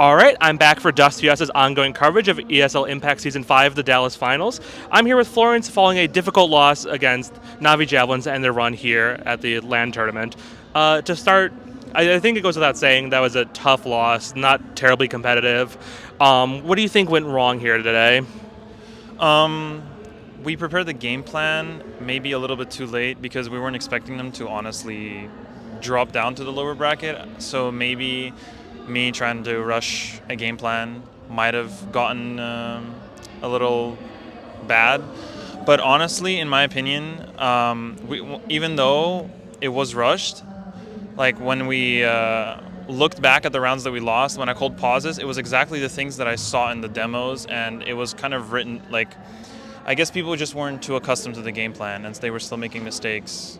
All right, I'm back for Dust US's ongoing coverage of ESL Impact Season 5, the Dallas Finals. I'm here with Florence following a difficult loss against Navi Javelins and their run here at the LAN tournament. To start, I think it goes without saying that was a tough loss, not terribly competitive. What do you think went wrong here today? Um, we prepared the game plan maybe a little bit too late because we weren't expecting them to honestly drop down to the lower bracket. So maybe me trying to rush a game plan might have gotten a little bad. But honestly, in my opinion, even though it was rushed, like when we looked back at the rounds that we lost, when I called pauses, it was exactly the things that I saw in the demos, and it was kind of written like I guess people just weren't too accustomed to the game plan, and they were still making mistakes,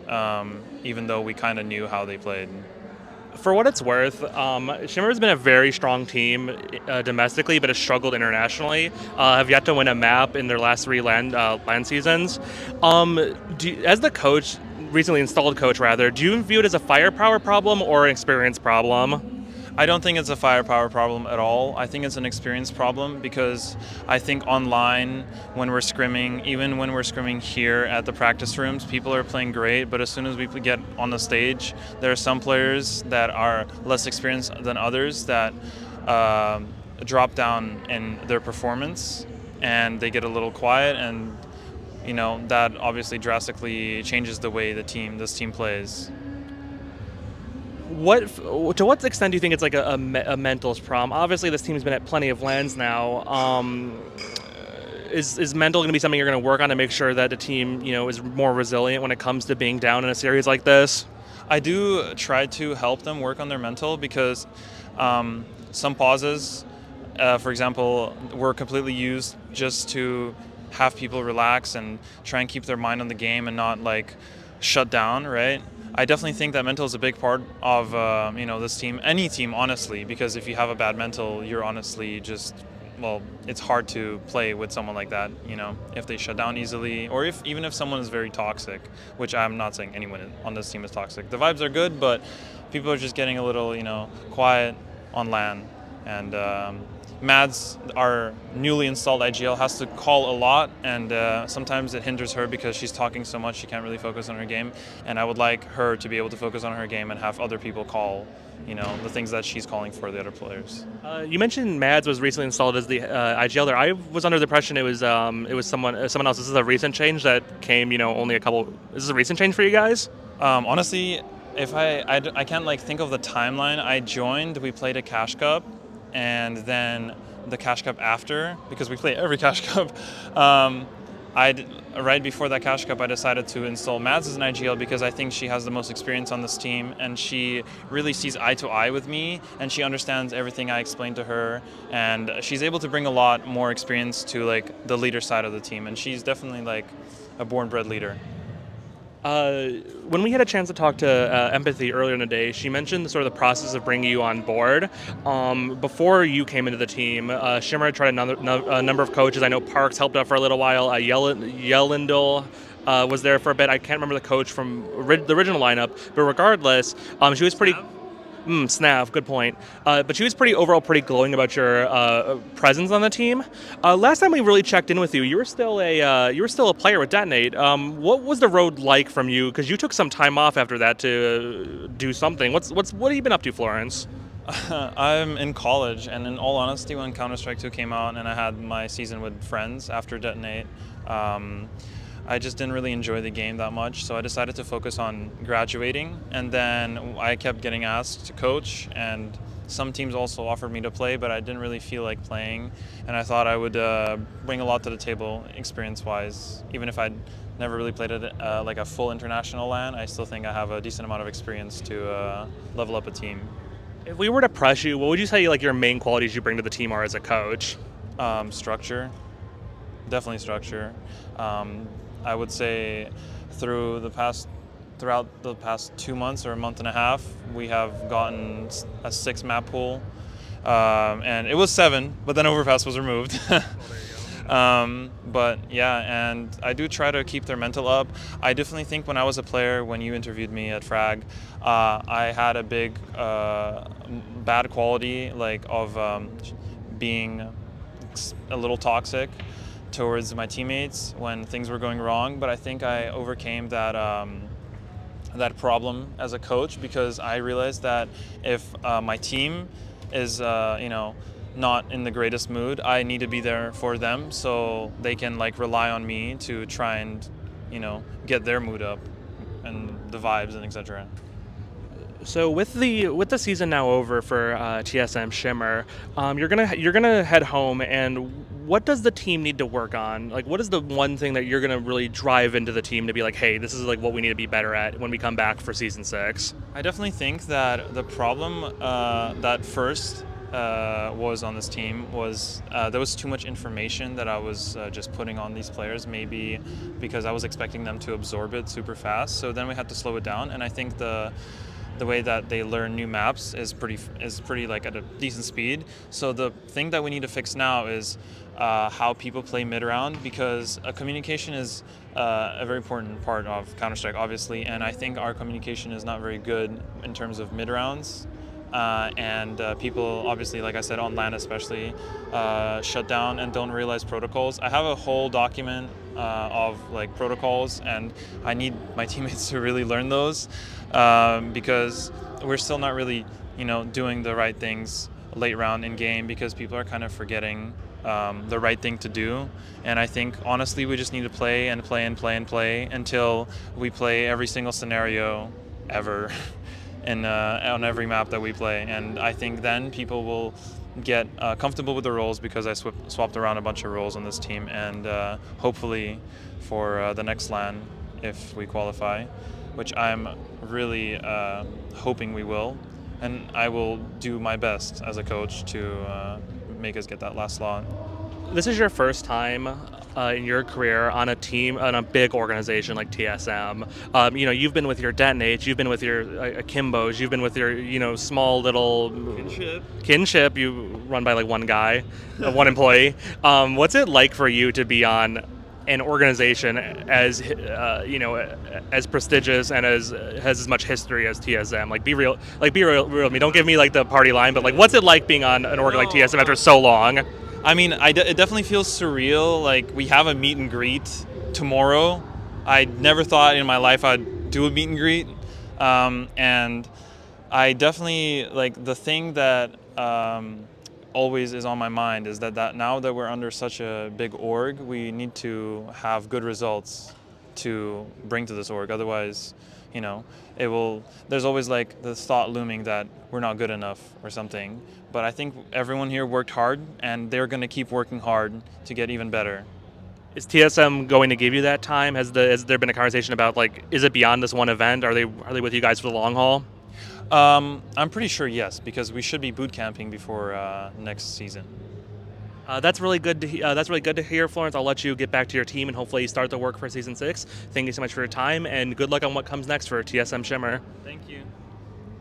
even though we kind of knew how they played. For what it's worth, Shimmer's been a very strong team domestically, but has struggled internationally. Have yet to win a map in their last three land seasons. As the coach, recently installed coach rather, do you view it as a firepower problem or an experience problem? I don't think it's a firepower problem at all. I think it's an experience problem because I think online, when we're scrimming, even when we're scrimming here at the practice rooms, people are playing great. But as soon as we get on the stage, there are some players that are less experienced than others that drop down in their performance and they get a little quiet, and that obviously drastically changes the way this team plays. What to what extent do you think it's like a mental problem? Obviously, this team's been at plenty of lands now. Is mental going to be something you're going to work on to make sure that the team is more resilient when it comes to being down in a series like this? I do try to help them work on their mental because some pauses, for example, were completely used just to have people relax and try and keep their mind on the game and not like shut down, right? I definitely think that mental is a big part of this team, any team, honestly, because if you have a bad mental, you're honestly just it's hard to play with someone like that, if they shut down easily, or even if someone is very toxic, which I'm not saying anyone on this team is toxic. The vibes are good, but people are just getting a little, quiet on LAN. And Mnmzzz, our newly installed IGL, has to call a lot, and sometimes it hinders her because she's talking so much she can't really focus on her game. And I would like her to be able to focus on her game and have other people call, the things that she's calling for the other players. You mentioned Mnmzzz was recently installed as the IGL there. I was under the impression it was someone else. This is a recent change that came, only a couple. Is this a recent change for you guys? Honestly, if I can't think of the timeline. I joined, we played a Cash Cup, and then the Cash Cup after, because we play every Cash Cup. Right before that Cash Cup, I decided to install Mnmzzz as an IGL because I think she has the most experience on this team, and she really sees eye to eye with me, and she understands everything I explain to her, and she's able to bring a lot more experience to the leader side of the team, and she's definitely a born-bred leader. When we had a chance to talk to Empathy earlier in the day, she mentioned the process of bringing you on board. Before you came into the team, Shimmer had tried a number of coaches. I know Parks helped out for a little while. Yellendal was there for a bit. I can't remember the coach from the original lineup, but regardless, she was pretty. Snav, good point. But she was pretty glowing about your presence on the team. Last time we really checked in with you, you were still a player with Detonate. What was the road like from you? Because you took some time off after that to do something. What have you been up to, Florence? I'm in college, and in all honesty, when Counter-Strike 2 came out and I had my season with friends after Detonate, I just didn't really enjoy the game that much, so I decided to focus on graduating, and then I kept getting asked to coach, and some teams also offered me to play, but I didn't really feel like playing, and I thought I would bring a lot to the table experience-wise. Even if I'd never really played at a full international LAN, I still think I have a decent amount of experience to level up a team. If we were to press you, what would you say your main qualities you bring to the team are as a coach? Structure. Definitely structure. I would say throughout the past 2 months or a month and a half, we have gotten a 6 map pool, and it was 7, but then Overpass was removed. But yeah, and I do try to keep their mental up. I definitely think when I was a player, when you interviewed me at Frag, I had a big bad quality like of being a little toxic towards my teammates when things were going wrong. But I think I overcame that. That problem as a coach because I realized that if my team is not in the greatest mood, I need to be there for them so they can like rely on me to try and get their mood up and the vibes and etc. So with the season now over for TSM Shimmer, you're gonna head home, and what does the team need to work on? Like, what is the one thing that you're gonna really drive into the team to be like, hey, this is like what we need to be better at when we come back for season 6? I definitely think that the problem that first was on this team was there was too much information that I was just putting on these players, maybe because I was expecting them to absorb it super fast. So then we had to slow it down, and I think the way that they learn new maps is pretty like at a decent speed. So the thing that we need to fix now is how people play mid round because communication is a very important part of Counter-Strike, obviously, and I think our communication is not very good in terms of mid rounds. And people, obviously, like I said, on LAN especially, shut down and don't realize protocols. I have a whole document of like protocols, and I need my teammates to really learn those because we're still not really, doing the right things late round in game because people are kind of forgetting the right thing to do. And I think honestly, we just need to play and play and play and play until we play every single scenario ever. On every map that we play, and I think then people will get comfortable with the roles because I swapped around a bunch of roles on this team, and hopefully for the next LAN, if we qualify, which I'm really hoping we will, and I will do my best as a coach to make us get that last slot. This is your first time in your career on a team on a big organization like TSM. You've been with your Detonates, you've been with your Akimbos, you've been with your small little kinship. You run by like one guy, one employee. What's it like for you to be on an organization as as prestigious and as has as much history as TSM? Like, be real with me. Don't give me like the party line, but like, what's it like being on an org like TSM after so long? I mean, it definitely feels surreal. Like, we have a meet and greet tomorrow. I never thought in my life I'd do a meet and greet. And I definitely, like, the thing that always is on my mind is that now that we're under such a big org, we need to have good results to bring to this org. Otherwise, there's always like the thought looming that we're not good enough or something. But I think everyone here worked hard, and they're going to keep working hard to get even better. Is TSM going to give you that time? Has there been a conversation about like, is it beyond this one event? Are they with you guys for the long haul? I'm pretty sure yes, because we should be boot camping before next season. That's really good to hear, Florence. I'll let you get back to your team and hopefully start the work for season 6. Thank you so much for your time, and good luck on what comes next for TSM Shimmer. Thank you.